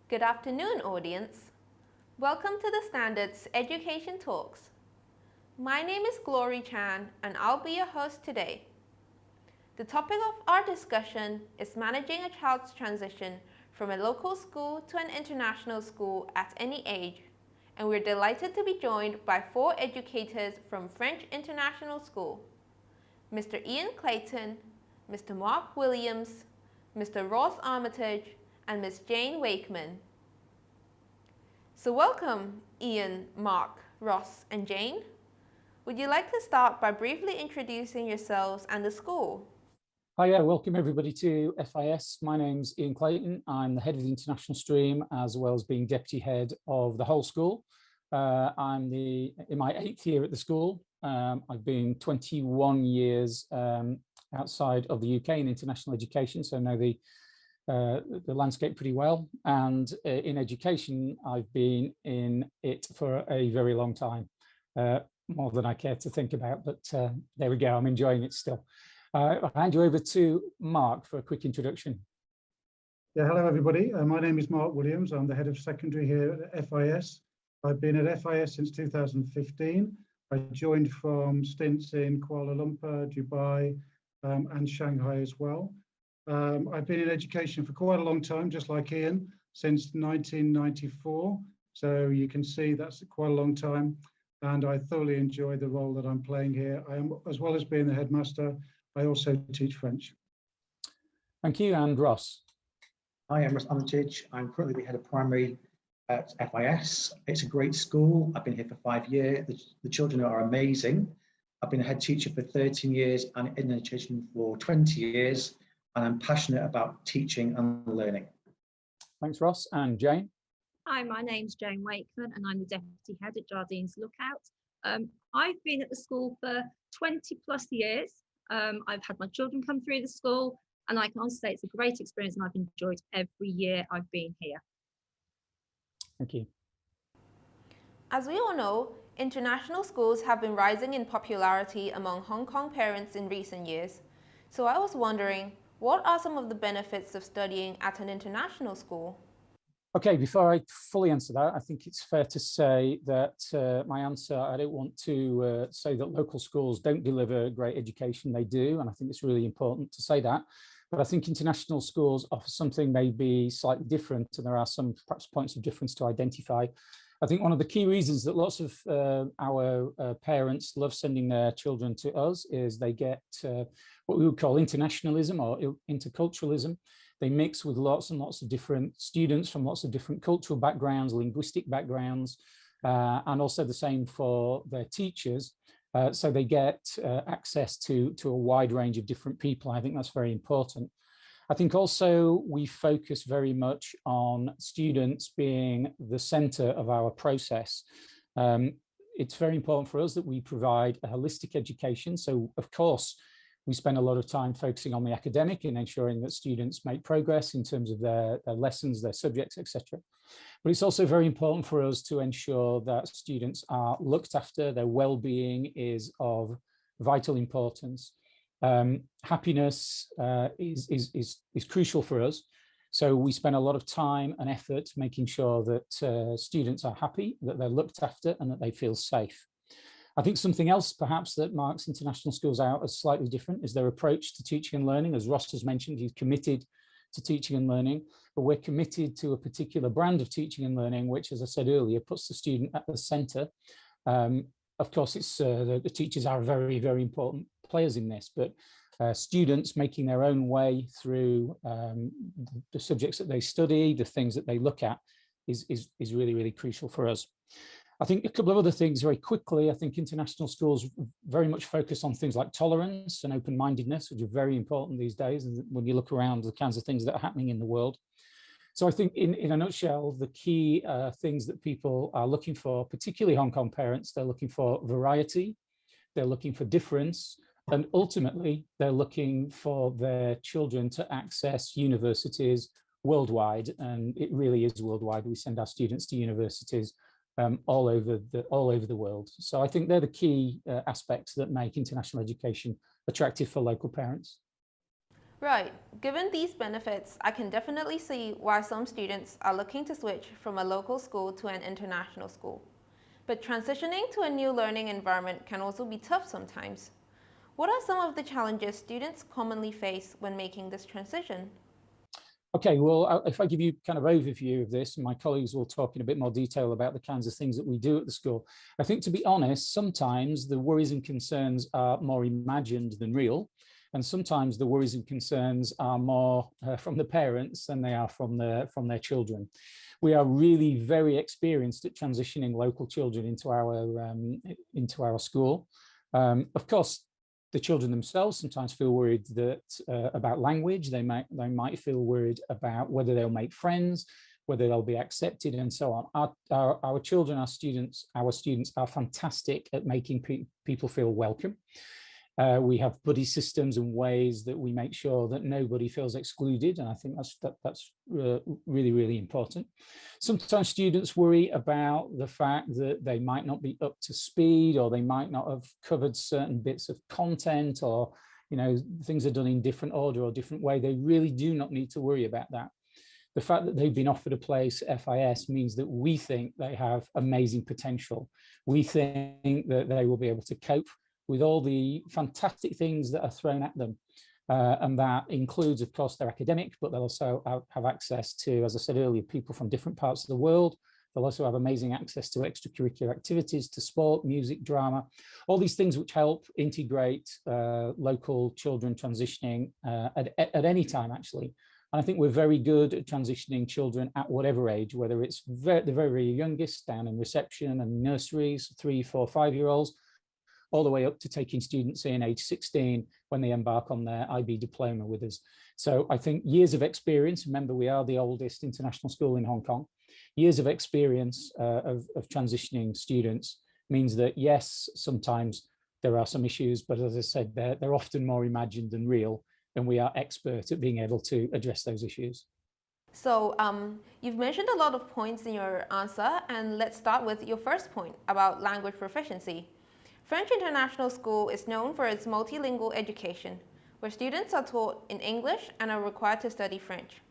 Good afternoon, audience. Welcome to the Standards Education Talks. My name is Glory Chan and I'll be your host today. The topic of our discussion is managing a child's transition from a local school to an international school at any age, and we're delighted to be joined by 4 educators from French International School: Mr. Ian Clayton, Mr. Mark Williams, Mr. Ross Armitage, and Ms Jane Wakeman. So welcome, Ian, Mark, Ross, and Jane. Would you like to start by briefly introducing yourselves and the school? Hi, welcome everybody to FIS. My name's Ian Clayton. I'm the head of the international stream, as well as being deputy head of the whole school. I'm in my 8th year at the school. I've been 21 years outside of the UK in international education, so I know the landscape pretty well. And in education, I've been in it for a very long time, more than I care to think about, but there we go, I'm enjoying it still. I'll hand you over to Mark for a quick introduction. Yeah, hello everybody. My name is Mark Williams. I'm the head of secondary here at FIS. I've been at FIS since 2015. I joined from stints in Kuala Lumpur, Dubai, and Shanghai as well. I've been in education for quite a long time, just like Ian, since 1994. So you can see that's quite a long time. And I thoroughly enjoy the role that I'm playing here. I am, as well as being the headmaster, I also teach French. Thank you, and Ross. Hi, I'm Ross Armitage. I'm currently the head of primary at FIS. It's a great school. I've been here for 5 years. The children are amazing. I've been a head teacher for 13 years and in education for 20 years. And I'm passionate about teaching and learning. Thanks, Ross. And Jane? Hi, my name's Jane Wakeman and I'm the Deputy Head at Jardines Lookout. I've been at the school for 20 plus years. I've had my children come through the school and I can honestly say it's a great experience and I've enjoyed every year I've been here. Thank you. As we all know, international schools have been rising in popularity among Hong Kong parents in recent years. So I was wondering, what are some of the benefits of studying at an international school? Okay, before I fully answer that, I think it's fair to say that my answer, I don't want to say that local schools don't deliver great education. They do, and I think it's really important to say that. But I think international schools offer something maybe slightly different, and there are some perhaps points of difference to identify. I think one of the key reasons that lots of our parents love sending their children to us is they get what we would call internationalism or interculturalism. They mix with lots and lots of different students from lots of different cultural backgrounds, linguistic backgrounds, and also the same for their teachers. So they get access to a wide range of different people. I think that's very important. I think also we focus very much on students being the center of our process. It's very important for us that we provide a holistic education. So of course, we spend a lot of time focusing on the academic and ensuring that students make progress in terms of their lessons, their subjects, etc. But it's also very important for us to ensure that students are looked after, their well-being is of vital importance. Happiness is crucial for us. So we spend a lot of time and effort making sure that students are happy, that they're looked after and that they feel safe. I think something else perhaps that marks international schools out as slightly different is their approach to teaching and learning. As Ross has mentioned, he's committed to teaching and learning, but we're committed to a particular brand of teaching and learning, which, as I said earlier, puts the student at the center. Of course, it's the teachers are very, very important players in this, but students making their own way through the subjects that they study, the things that they look at is really, really crucial for us. I think a couple of other things very quickly. I think international schools very much focus on things like tolerance and open-mindedness, which are very important these days. And when you look around the kinds of things that are happening in the world. So I think in a nutshell, the key things that people are looking for, particularly Hong Kong parents, they're looking for variety, they're looking for difference, and ultimately they're looking for their children to access universities worldwide. And it really is worldwide. We send our students to universities all over the world. So I think they're the key aspects that make international education attractive for local parents. Right. Given these benefits, I can definitely see why some students are looking to switch from a local school to an international school. But transitioning to a new learning environment can also be tough sometimes. What are some of the challenges students commonly face when making this transition? Okay, well, if I give you kind of overview of this, and my colleagues will talk in a bit more detail about the kinds of things that we do at the school. I think, to be honest, sometimes the worries and concerns are more imagined than real. And sometimes the worries and concerns are more from the parents than they are from their children. We are really very experienced at transitioning local children into our school. Of course, the children themselves sometimes feel worried that about language. They might feel worried about whether they'll make friends, whether they'll be accepted, and so on. Our children, our students are fantastic at making people feel welcome. We have buddy systems and ways that we make sure that nobody feels excluded, and I think that's really, really important. Sometimes students worry about the fact that they might not be up to speed, or they might not have covered certain bits of content, or things are done in different order or different way. They really do not need to worry about that. The fact that they've been offered a place at FIS means that we think they have amazing potential. We think that they will be able to cope with all the fantastic things that are thrown at them. And that includes, of course, their academic, but they'll also have access to, as I said earlier, people from different parts of the world. They'll also have amazing access to extracurricular activities, to sport, music, drama, all these things which help integrate local children transitioning at any time, actually. And I think we're very good at transitioning children at whatever age, whether it's the very, very youngest down in reception and nurseries, 3, 4, 5-year-olds, all the way up to taking students in age 16 when they embark on their IB diploma with us. So I think years of experience, remember we are the oldest international school in Hong Kong, years of experience of transitioning students means that, yes, sometimes there are some issues, but as I said, they're often more imagined than real, and we are expert at being able to address those issues. So you've mentioned a lot of points in your answer, and let's start with your first point about language proficiency. French International School is known for its multilingual education, where students are taught in English and are required to study French.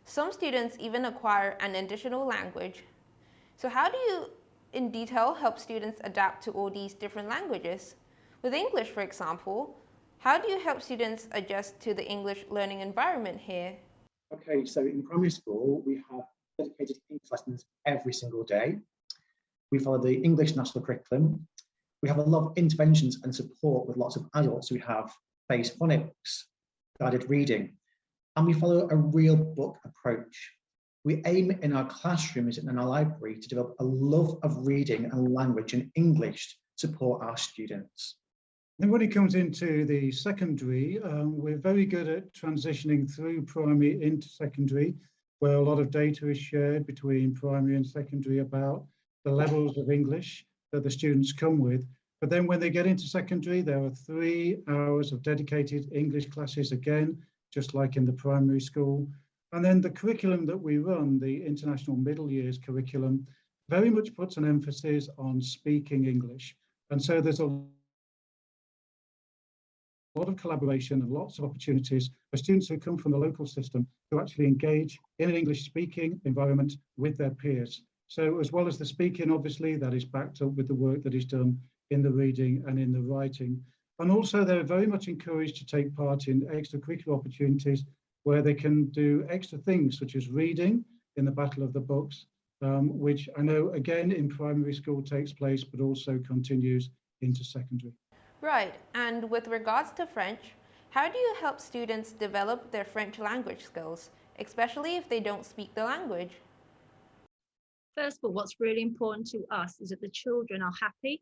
Some students even acquire an additional language. So how do you, in detail, help students adapt to all these different languages? With English, for example, how do you help students adjust to the English learning environment here? Okay, so in primary school, we have dedicated English lessons every single day. We follow the English national curriculum. We have a lot of interventions and support with lots of adults. We have phase phonics, guided reading, and we follow a real book approach. We aim in our classrooms and in our library to develop a love of reading and language and English to support our students. And when it comes into the secondary, we're very good at transitioning through primary into secondary, where a lot of data is shared between primary and secondary about the levels of English that the students come with. But then when they get into secondary, there are 3 hours of dedicated English classes again, just like in the primary school. And then the curriculum that we run, the International Middle Years curriculum, very much puts an emphasis on speaking English. And so there's a lot of collaboration and lots of opportunities for students who come from the local system to actually engage in an English speaking environment with their peers. So as well as the speaking, obviously, that is backed up with the work that is done in the reading and in the writing. And also they're very much encouraged to take part in extracurricular opportunities where they can do extra things such as reading in the Battle of the Books, which I know again in primary school takes place, but also continues into secondary. Right, and with regards to French, how do you help students develop their French language skills, especially if they don't speak the language? First of all, what's really important to us is that the children are happy,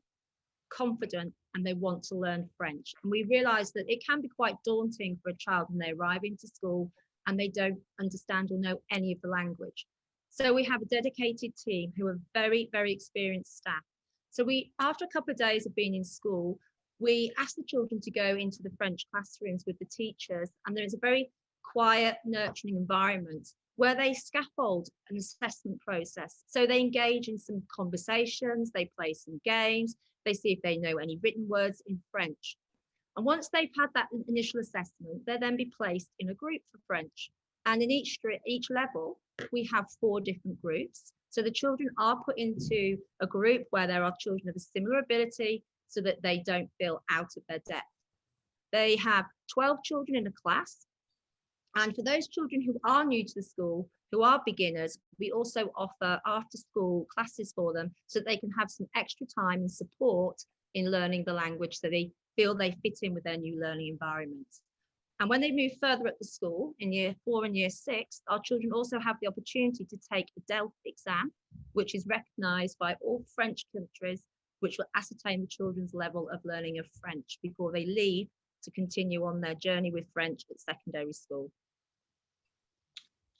confident, and they want to learn French. And we realise that it can be quite daunting for a child when they arrive into school and they don't understand or know any of the language. So we have a dedicated team who are very, very experienced staff. So after a couple of days of being in school, we ask the children to go into the French classrooms with the teachers, and there is a very quiet, nurturing environment where they scaffold an assessment process. So they engage in some conversations, they play some games, they see if they know any written words in French. And once they've had that initial assessment, they'll then be placed in a group for French. And in each level, we have 4 different groups. So the children are put into a group where there are children of a similar ability so that they don't feel out of their depth. They have 12 children in a class. And for those children who are new to the school, who are beginners, we also offer after-school classes for them so that they can have some extra time and support in learning the language so they feel they fit in with their new learning environment. And when they move further up the school in year 4 and year 6, our children also have the opportunity to take a 𝗚𝘂𝗀𝘀𝘁s exam, which is recognised by all French countries, which will ascertain the children's level of learning of French before they leave to continue on their journey with French at secondary school.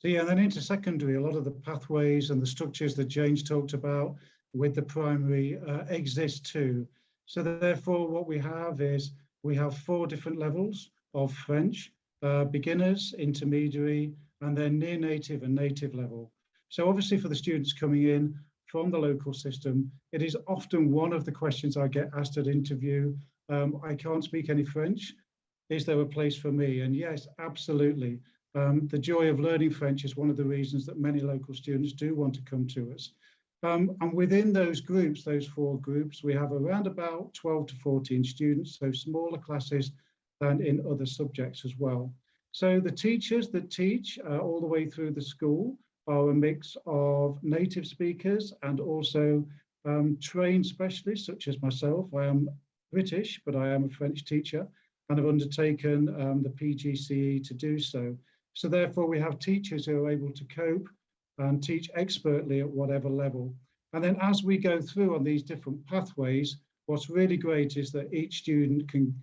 So yeah, and then into secondary, a lot of the pathways and the structures that Jane's talked about with the primary exist too. So therefore what we have is, we have 4 different levels of French, beginners, intermediary, and then near native and native level. So obviously for the students coming in from the local system, it is often one of the questions I get asked at interview, I can't speak any French, is there a place for me? And yes, absolutely. The joy of learning French is one of the reasons that many local students do want to come to us. And within those groups, those 4 groups, we have around about 12 to 14 students, so smaller classes than in other subjects as well. So the teachers that teach all the way through the school are a mix of native speakers and also trained specialists such as myself. I am British, but I am a French teacher and have undertaken the PGCE to do so. So therefore we have teachers who are able to cope and teach expertly at whatever level. And then as we go through on these different pathways, what's really great is that each student can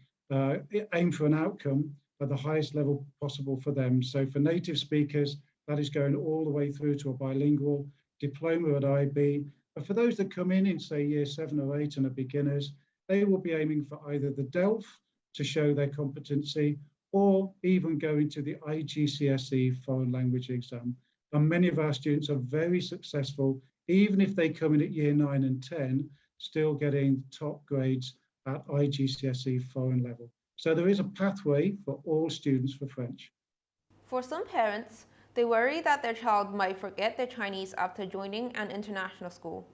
aim for an outcome at the highest level possible for them. So for native speakers, that is going all the way through to a bilingual diploma at IB. But for those that come in say year 7 or 8 and are beginners, they will be aiming for either the 𝗚𝘂𝗀𝘀𝘁s to show their competency, or even going to the IGCSE foreign language exam. And many of our students are very successful, even if they come in at year 9 and 10, still getting top grades at IGCSE foreign level. So there is a pathway for all students for French. For some parents, they worry that their child might forget their Chinese after joining an international school.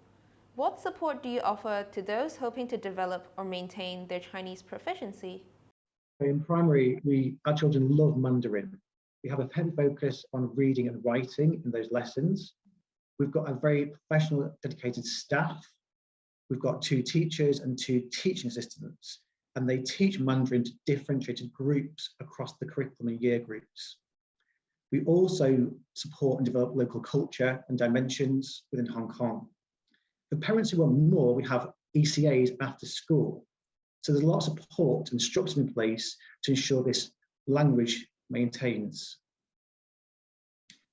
What support do you offer to those hoping to develop or maintain their Chinese proficiency? In primary, our children love Mandarin. We have a heavy focus on reading and writing in those lessons. We've got a very professional, dedicated staff. We've got 2 teachers and 2 teaching assistants, and they teach Mandarin to differentiated groups across the curriculum and year groups. We also support and develop local culture and dimensions within Hong Kong. For parents who want more, we have ECAs after school. So there's a lot of support and structure in place to ensure this language maintains.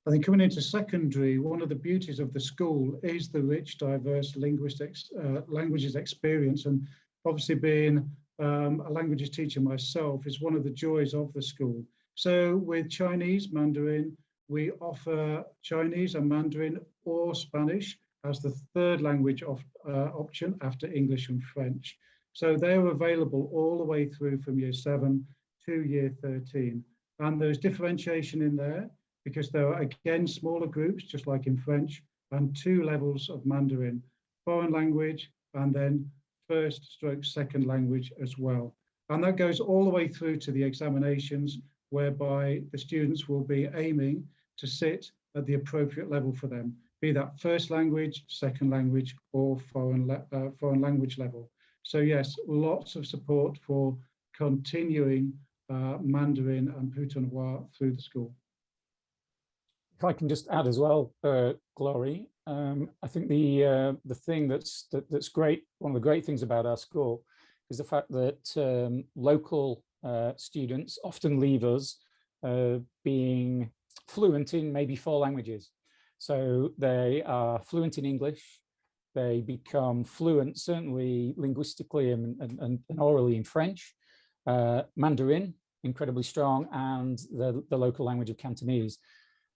I think coming into secondary, one of the beauties of the school is the rich, diverse languages experience. And obviously being a languages teacher myself is one of the joys of the school. So with Chinese, Mandarin, we offer Chinese and Mandarin or Spanish as the 3rd language option after English and French. So they're available all the way through from year 7 to year 13. And there's differentiation in there, because there are, again, smaller groups, just like in French, and 2 levels of Mandarin, foreign language, and then 1st/2nd language as well. And that goes all the way through to the examinations, whereby the students will be aiming to sit at the appropriate level for them, be that 1st language, 2nd language, or foreign language level. So yes, lots of support for continuing Mandarin and Putonghua through the school. If I can just add as well, Glory, I think the thing that's great, one of the great things about our school is the fact that local students often leave us being fluent in maybe 4 languages. So they are fluent in English, they become fluent, certainly linguistically and orally in French, Mandarin, incredibly strong, and the local language of Cantonese.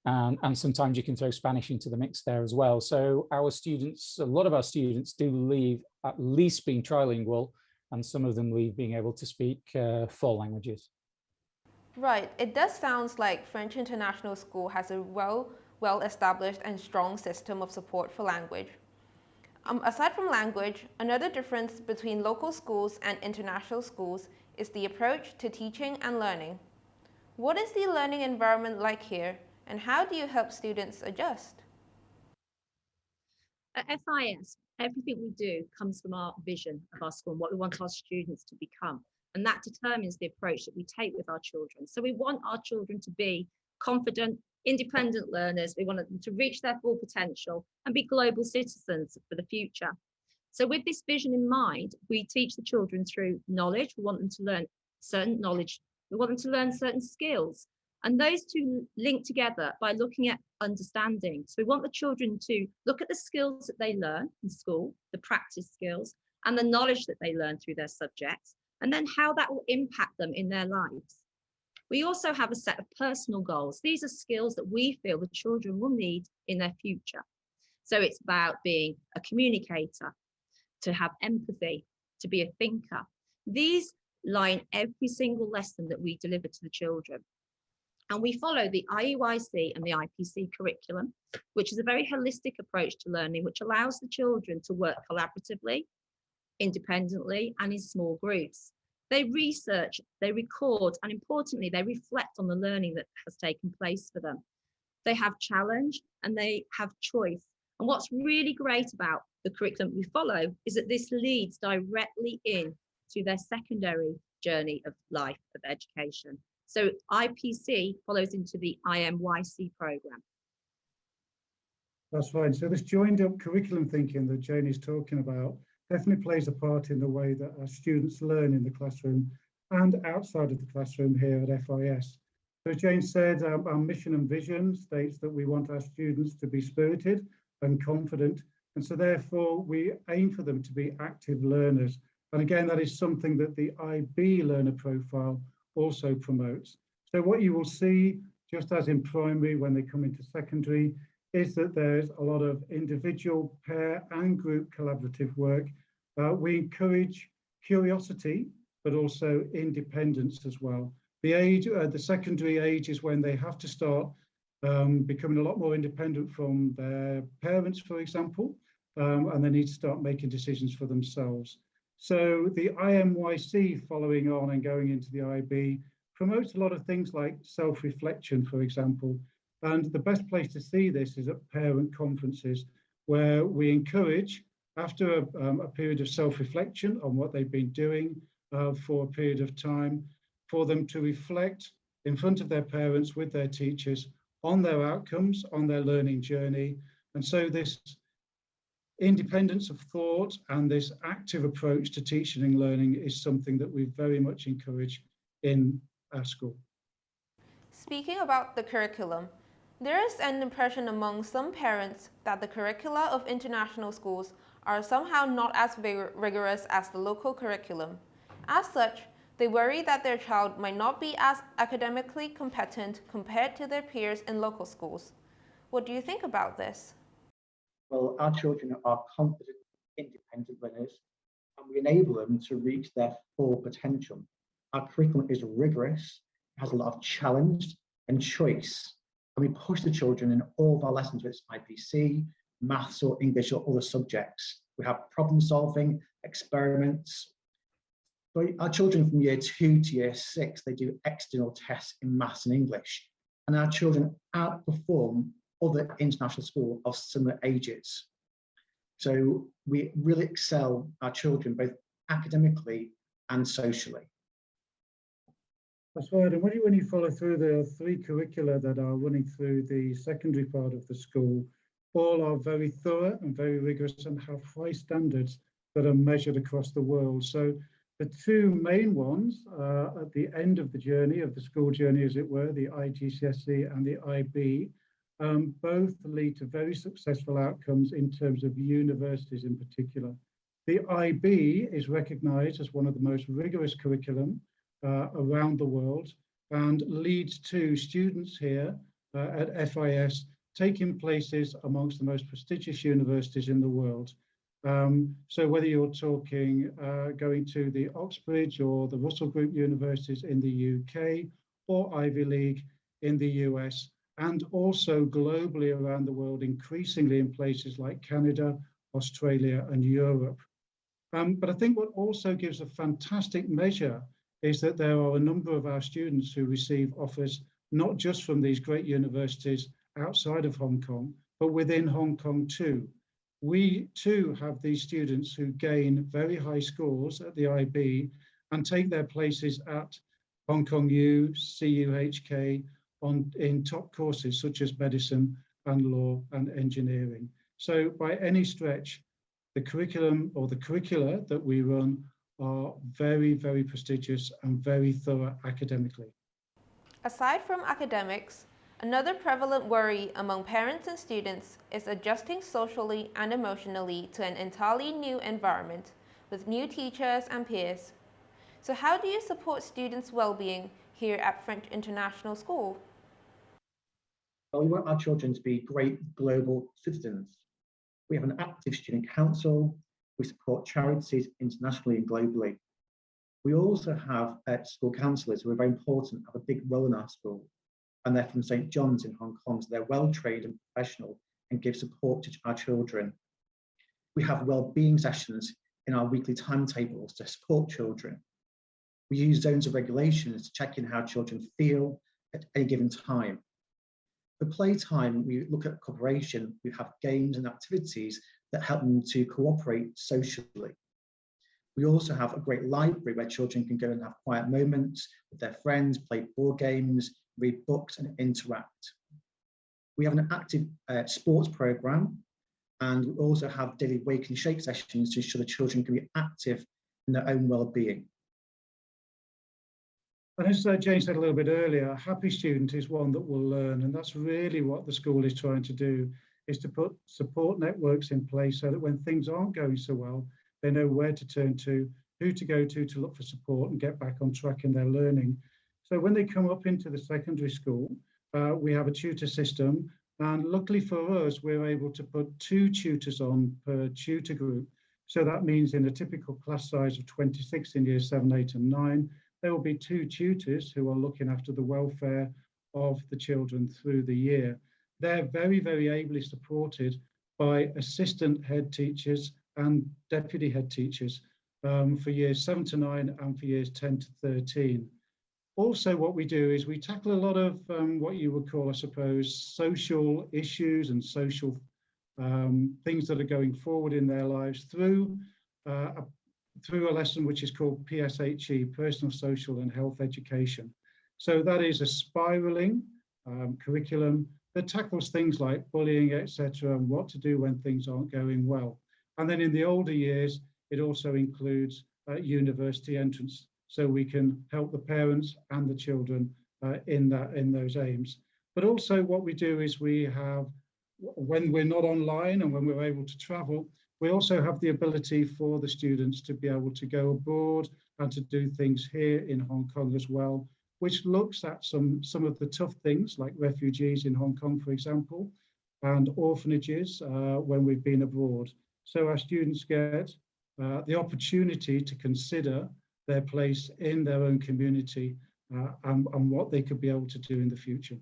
And sometimes you can throw Spanish into the mix there as well. So our students, a lot of our students do leave at least being trilingual and some of them leave being able to speak 4 languages. Right, it does sound like French International School has a well-established and strong system of support for language. Aside from language, another difference between local schools and international schools is the approach to teaching and learning. What is the learning environment like here, and how do you help students adjust? At FIS, everything we do comes from our vision of our school and what we want our students to become. And that determines the approach that we take with our children. So we want our children to be confident, independent learners. We want them to reach their full potential and be global citizens for the future. So with this vision in mind, we teach the children through knowledge. We want them to learn certain knowledge. We want them to learn certain skills. And those two link together by looking at understanding. So we want the children to look at the skills that they learn in school, the practice skills, and the knowledge that they learn through their subjects, and then how that will impact them in their lives. We also have a set of personal goals. These are skills that we feel the children will need in their future. So it's about being a communicator, to have empathy, to be a thinker. These lie in every single lesson that we deliver to the children. And we follow the IEYC and the IPC curriculum, which is a very holistic approach to learning, which allows the children to work collaboratively, independently, and in small groups. They research, they record, and importantly, they reflect on the learning that has taken place for them. They have challenge and they have choice. And what's really great about the curriculum we follow is that this leads directly in to their secondary journey of life, of education. So IPC follows into the IMYC program. That's right. So this joined up curriculum thinking that Jane is talking about definitely plays a part in the way that our students learn in the classroom and outside of the classroom here at FIS. So as Jane said, our mission and vision states that we want our students to be spirited and confident. And so therefore we aim for them to be active learners. And again, that is something that the IB learner profile also promotes. So what you will see, just as in primary when they come into secondary, is that there's a lot of individual, pair and group collaborative work. We encourage curiosity, but also independence as well. The age, the secondary age is when they have to start becoming a lot more independent from their parents, for example, and they need to start making decisions for themselves. So the IMYC following on and going into the IB promotes a lot of things like self-reflection, for example. And the best place to see this is at parent conferences, where we encourage, after a period of self-reflection on what they've been doing for a period of time, for them to reflect in front of their parents with their teachers on their outcomes, on their learning journey. And so this independence of thought and this active approach to teaching and learning is something that we very much encourage in our school. Speaking about the curriculum, there is an impression among some parents that the curricula of international schools are somehow not as rigorous as the local curriculum. As such, they worry that their child might not be as academically competent compared to their peers in local schools. What do you think about this? Well, our children are confident, independent learners, and we enable them to reach their full potential. Our curriculum is rigorous, it has a lot of challenge and choice, and we push the children in all of our lessons, whether it's IPC, maths or English or other subjects. We have problem solving, experiments. So our children from year 2 to year 6, they do external tests in maths and English, and our children outperform other international schools of similar ages. So we really excel our children both academically and socially. That's right. And when you follow through the 3 curricula that are running through the secondary part of the school, all are very thorough and very rigorous and have high standards that are measured across the world. So the 2 main ones at the end of the journey, of the school journey, as it were, the IGCSE and the IB, both lead to very successful outcomes in terms of universities in particular. The IB is recognized as one of the most rigorous curriculum around the world and leads to students here at FIS taking places amongst the most prestigious universities in the world. So whether you're talking going to the Oxbridge or the Russell Group universities in the UK or Ivy League in the US, and also globally around the world, increasingly in places like Canada, Australia, and Europe. But I think what also gives a fantastic measure is that there are a number of our students who receive offers not just from these great universities outside of Hong Kong, but within Hong Kong too. We too have these students who gain very high scores at the IB and take their places at Hong Kong U, CUHK in top courses such as medicine and law and engineering. So by any stretch, the curriculum or the curricula that we run are very, very prestigious and very thorough academically. Aside from academics, another prevalent worry among parents and students is adjusting socially and emotionally to an entirely new environment with new teachers and peers. So how do you support students' well-being here at French International School? Well, we want our children to be great global citizens. We have an active student council. We support charities internationally and globally. We also have school counsellors who are very important, have a big role in our school. And they're from St. John's in Hong Kong, so they're well-trained and professional and give support to our children. We have well-being sessions in our weekly timetables to support children. We use zones of regulations to check in how children feel at any given time. For playtime, we look at cooperation. We have games and activities that help them to cooperate socially. We also have a great library where children can go and have quiet moments with their friends, play board games, read books and interact. We have an active sports programme, and we also have daily wake and shake sessions to ensure the children can be active in their own well-being. And as Jane said a little bit earlier, a happy student is one that will learn, and that's really what the school is trying to do, is to put support networks in place so that when things aren't going so well, they know where to turn to, who to go to look for support and get back on track in their learning. So when they come up into the secondary school, we have a tutor system, and luckily for us, we're able to put 2 tutors on per tutor group. So that means in a typical class size of 26 in years 7, 8 and 9, there will be 2 tutors who are looking after the welfare of the children through the year. They're very, very ably supported by assistant head teachers and deputy head teachers for years 7 to 9 and for years 10 to 13. Also, what we do is we tackle a lot of what you would call, I suppose, social issues and social things that are going forward in their lives through a lesson which is called PSHE, Personal, Social and Health Education. So that is a spiraling curriculum that tackles things like bullying, etc., and what to do when things aren't going well. And then in the older years, it also includes university entrance, so we can help the parents and the children in those aims. But also what we do is we have, when we're not online and when we're able to travel, we also have the ability for the students to be able to go abroad and to do things here in Hong Kong as well, which looks at some of the tough things like refugees in Hong Kong, for example, and orphanages when we've been abroad. So our students get the opportunity to consider their place in their own community and what they could be able to do in the future.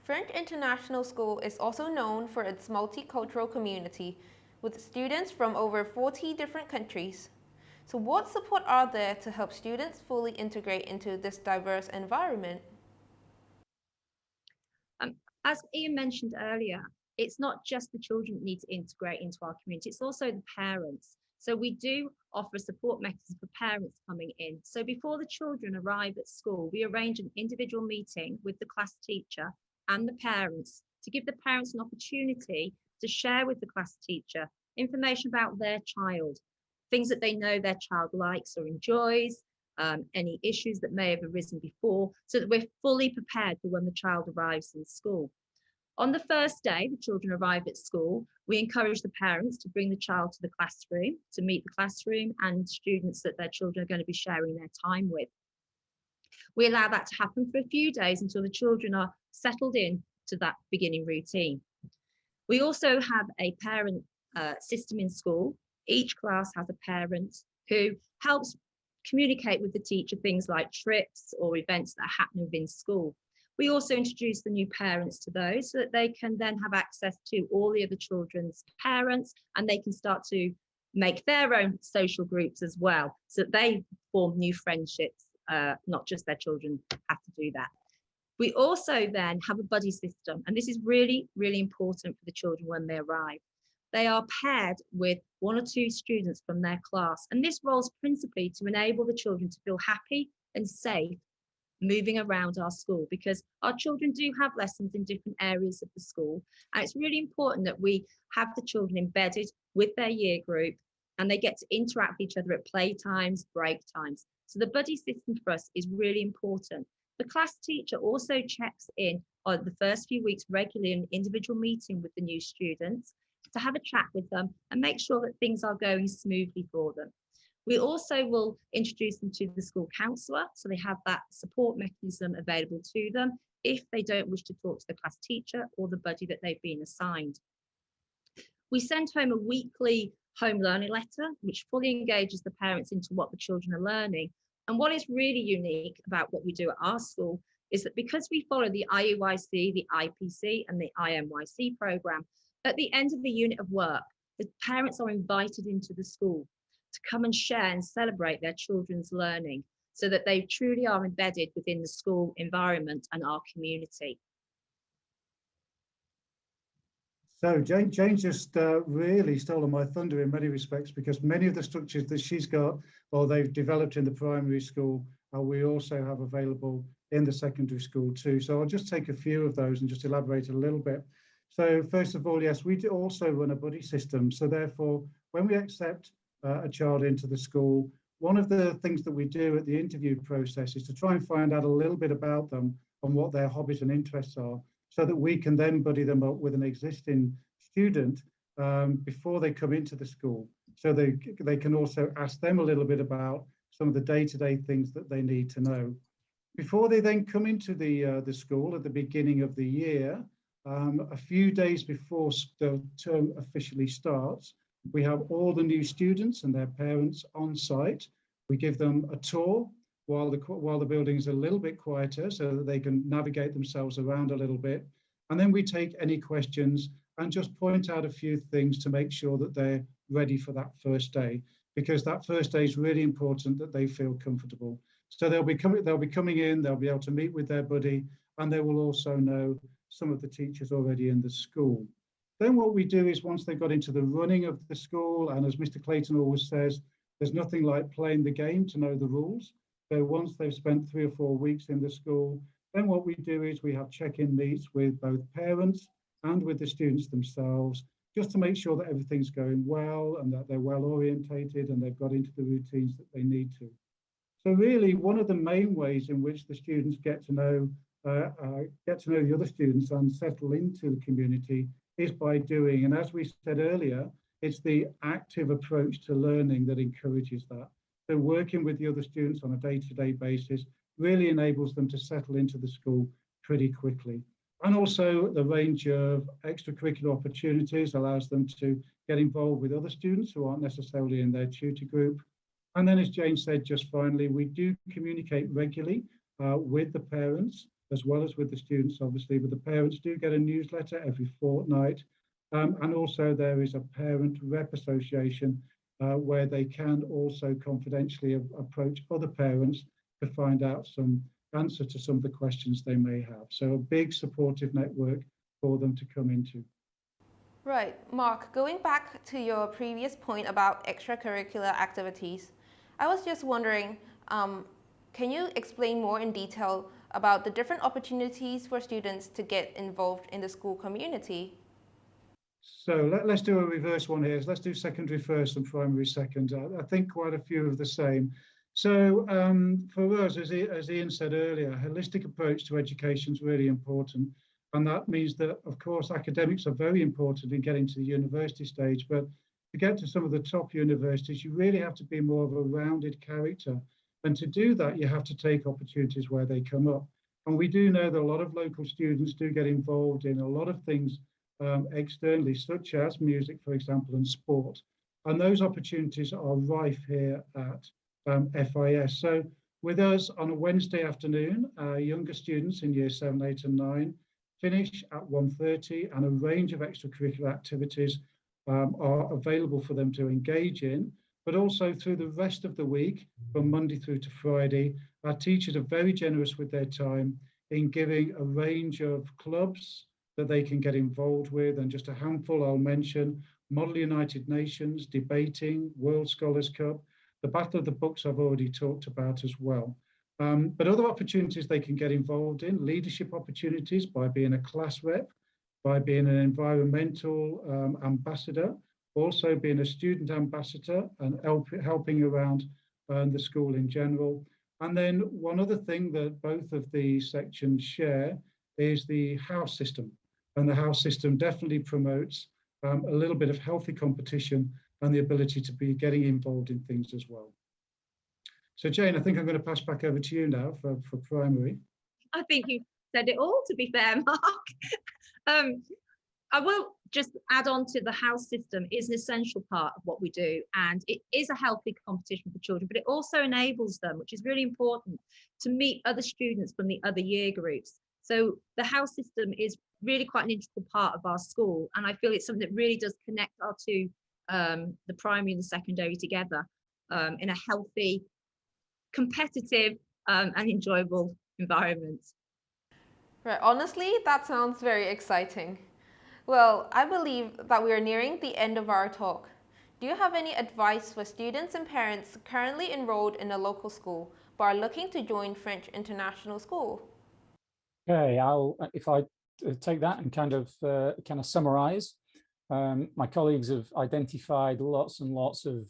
French International School is also known for its multicultural community, with students from over 40 different countries. So what support are there to help students fully integrate into this diverse environment? As Ian mentioned earlier, it's not just the children that need to integrate into our community, it's also the parents. So we do offer a support mechanism for parents coming in. So before the children arrive at school, we arrange an individual meeting with the class teacher and the parents to give the parents an opportunity to share with the class teacher information about their child, things that they know their child likes or enjoys, any issues that may have arisen before, so that we're fully prepared for when the child arrives in school. On the first day the children arrive at school, we encourage the parents to bring the child to the classroom to meet the classroom and students that their children are going to be sharing their time with. We allow that to happen for a few days until the children are settled in to that beginning routine. We also have a parent system in school. Each class has a parent who helps communicate with the teacher things like trips or events that are happening within school. We also introduce the new parents to those so that they can then have access to all the other children's parents, and they can start to make their own social groups as well, so that they form new friendships, not just their children have to do that. We also then have a buddy system, and this is really, really important for the children when they arrive. They are paired with 1 or 2 students from their class, and this role is principally to enable the children to feel happy and safe moving around our school, because our children do have lessons in different areas of the school, and it's really important that we have the children embedded with their year group and they get to interact with each other at play times, break times. So the buddy system for us is really important. The class teacher also checks in on the first few weeks regularly in an individual meeting with the new students to have a chat with them and make sure that things are going smoothly for them. We also will introduce them to the school counsellor, so they have that support mechanism available to them if they don't wish to talk to the class teacher or the buddy that they've been assigned. We send home a weekly home learning letter, which fully engages the parents into what the children are learning. And what is really unique about what we do at our school is that because we follow the IUIC, the IPC and the IMYC programme, at the end of the unit of work, the parents are invited into the school to come and share and celebrate their children's learning so that they truly are embedded within the school environment and our community. So Jane just really stolen my thunder in many respects, because many of the structures that she's got or they've developed in the primary school, we also have available in the secondary school too. So I'll just take a few of those and just elaborate a little bit. So first of all, yes, we do also run a buddy system. So therefore, when we accept a child into the school, one of the things that we do at the interview process is to try and find out a little bit about them and what their hobbies and interests are, so that we can then buddy them up with an existing student before they come into the school. So they can also ask them a little bit about some of the day-to-day things that they need to know. Before they then come into the school at the beginning of the year, a few days before the term officially starts, we have all the new students and their parents on site. We give them a tour while the building is a little bit quieter so that they can navigate themselves around a little bit. And then we take any questions and just point out a few things to make sure that they're ready for that first day, because that first day is really important that they feel comfortable. So they'll be coming in, they'll be able to meet with their buddy, and they will also know some of the teachers already in the school. Then what we do is, once they've got into the running of the school, and as Mr. Clayton always says, there's nothing like playing the game to know the rules. So once they've spent 3 or 4 weeks in the school, then what we do is we have check-in meets with both parents and with the students themselves, just to make sure that everything's going well and that they're well orientated and they've got into the routines that they need to. So really, one of the main ways in which the students get to know the other students and settle into the community is by doing, and as we said earlier, it's the active approach to learning that encourages that. So working with the other students on a day-to-day basis really enables them to settle into the school pretty quickly. And also the range of extracurricular opportunities allows them to get involved with other students who aren't necessarily in their tutor group. And then, as Jane said, just finally, we do communicate regularly with the parents, as well as with the students, obviously, but the parents do get a newsletter every fortnight. And also there is a parent rep association where they can also confidentially approach other parents to find out some answer to some of the questions they may have. So a big supportive network for them to come into. Right, Mark, going back to your previous point about extracurricular activities, I was just wondering, can you explain more in detail about the different opportunities for students to get involved in the school community? So let's do a reverse one here. Let's do secondary first and primary second. I think quite a few of the same. So for us, as Ian said earlier, a holistic approach to education is really important. And that means that, of course, academics are very important in getting to the university stage. But to get to some of the top universities, you really have to be more of a rounded character. And to do that, you have to take opportunities where they come up. And we do know that a lot of local students do get involved in a lot of things externally, such as music, for example, and sport. And those opportunities are rife here at FIS. So with us on a Wednesday afternoon, younger students in year 7, 8 and 9 finish at 1:30, and a range of extracurricular activities are available for them to engage in. But also through the rest of the week, from Monday through to Friday, our teachers are very generous with their time in giving a range of clubs that they can get involved with. And just a handful I'll mention: Model United Nations, debating, World Scholars Cup, the Battle of the Books I've already talked about as well. But other opportunities they can get involved in: leadership opportunities by being a class rep, by being an environmental ambassador, also being a student ambassador and helping around the school in general. And then one other thing that both of the sections share is the house system. And the house system definitely promotes a little bit of healthy competition and the ability to be getting involved in things as well. So Jane, I think I'm going to pass back over to you now for primary. I think you said it all, to be fair, Mark. I will just add on to the house system is an essential part of what we do, and it is a healthy competition for children, but it also enables them, which is really important, to meet other students from the other year groups. So the house system is really quite an integral part of our school, and I feel it's something that really does connect our two, the primary and the secondary together in a healthy, competitive and enjoyable environment. Right, honestly, that sounds very exciting. Well, I believe that we are nearing the end of our talk. Do you have any advice for students and parents currently enrolled in a local school but are looking to join French International School? Okay, if I take that and kind of summarize, my colleagues have identified lots and lots of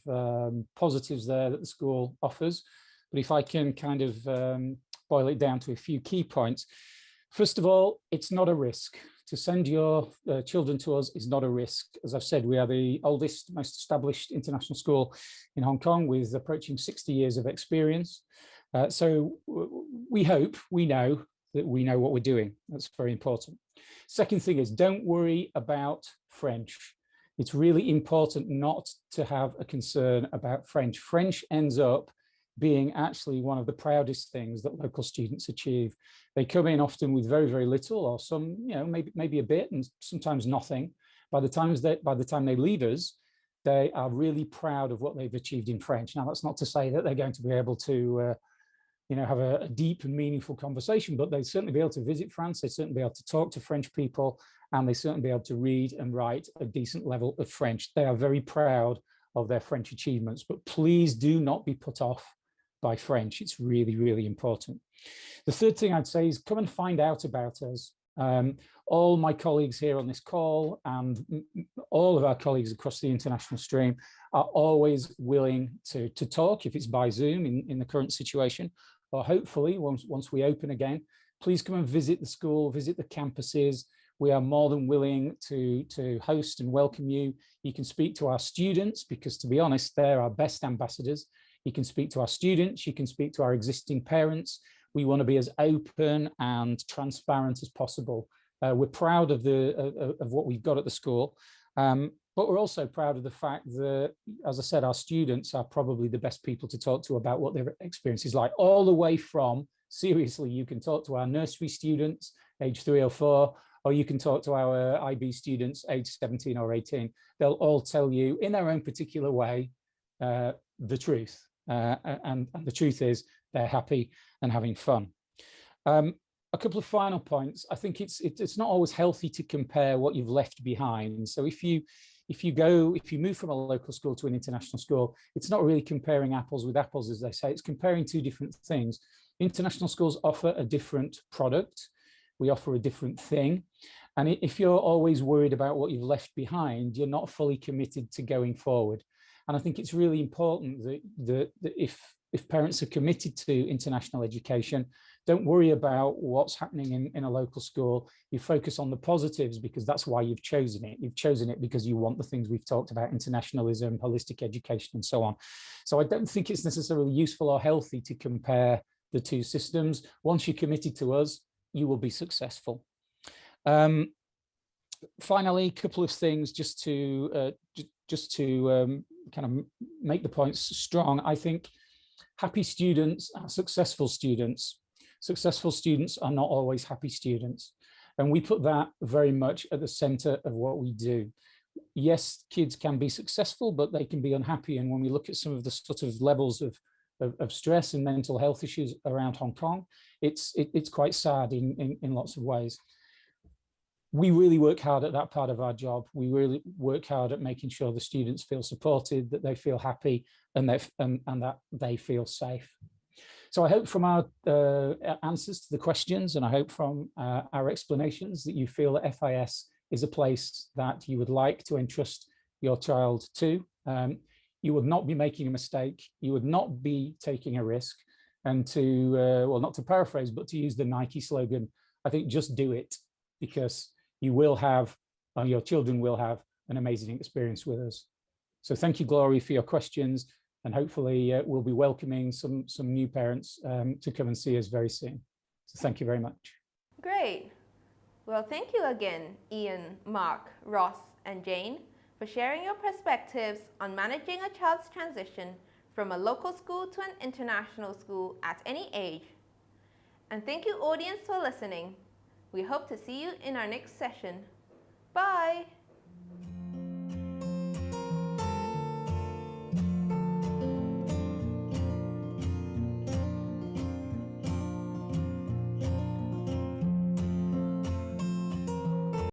positives there that the school offers. But if I can kind of boil it down to a few key points. First of all, it's not a risk. To send your children to us is not a risk. As I've said, we are the oldest, most established international school in Hong Kong with approaching 60 years of experience. So we know that we know what we're doing. That's very important. Second thing is, don't worry about French. It's really important not to have a concern about French. French ends up being actually one of the proudest things that local students achieve. They come in often with very, very little, or some, maybe a bit, and sometimes nothing. By the time they leave us, they are really proud of what they've achieved in French. Now, that's not to say that they're going to be able to, have a deep and meaningful conversation, but they'd certainly be able to visit France. They'd certainly be able to talk to French people, and they certainly be able to read and write a decent level of French. They are very proud of their French achievements, but please do not be put off by French. It's really, really important. The third thing I'd say is come and find out about us. All my colleagues here on this call and all of our colleagues across the international stream are always willing to talk, if it's by Zoom in the current situation, or hopefully once we open again. Please come and visit the school, visit the campuses. We are more than willing to host and welcome you. You can speak to our students, because to be honest, they're our best ambassadors. You can speak to our students, you can speak to our existing parents. We want to be as open and transparent as possible. We're proud of what we've got at the school, but we're also proud of the fact that, as I said, our students are probably the best people to talk to about what their experience is like, all the way from, seriously, you can talk to our nursery students, age 3 or 4, or you can talk to our IB students, age 17 or 18. They'll all tell you in their own particular way the truth. And the truth is they're happy and having fun. A couple of final points. I think it's not always healthy to compare what you've left behind. So if you move from a local school to an international school, it's not really comparing apples with apples, as they say. It's comparing two different things. International schools offer a different product. We offer a different thing. And if you're always worried about what you've left behind, you're not fully committed to going forward. And I think it's really important that if parents are committed to international education, don't worry about what's happening in a local school. You focus on the positives, because that's why you've chosen it. You've chosen it because you want the things we've talked about: internationalism, holistic education, and so on. So I don't think it's necessarily useful or healthy to compare the two systems. Once you're committed to us, you will be successful. Finally, a couple of things just to kind of make the points strong. I think happy students are successful students. Successful students are not always happy students. And we put that very much at the center of what we do. Yes, kids can be successful, but they can be unhappy. And when we look at some of the sort of levels of stress and mental health issues around Hong Kong, it's quite sad in lots of ways. We really work hard at that part of our job. We really work hard at making sure the students feel supported, that they feel happy, and that they feel safe. So I hope from our answers to the questions, and I hope from our explanations, that you feel that FIS is a place that you would like to entrust your child to. You would not be making a mistake. You would not be taking a risk. And to, well, not to paraphrase, but to use the Nike slogan, I think just do it, because you will have, your children will have an amazing experience with us. So thank you, Glory, for your questions. And hopefully we'll be welcoming some new parents to come and see us very soon. So thank you very much. Great. Well, thank you again, Ian, Mark, Ross, and Jane, for sharing your perspectives on managing a child's transition from a local school to an international school at any age. And thank you, audience, for listening. We hope to see you in our next session. Bye.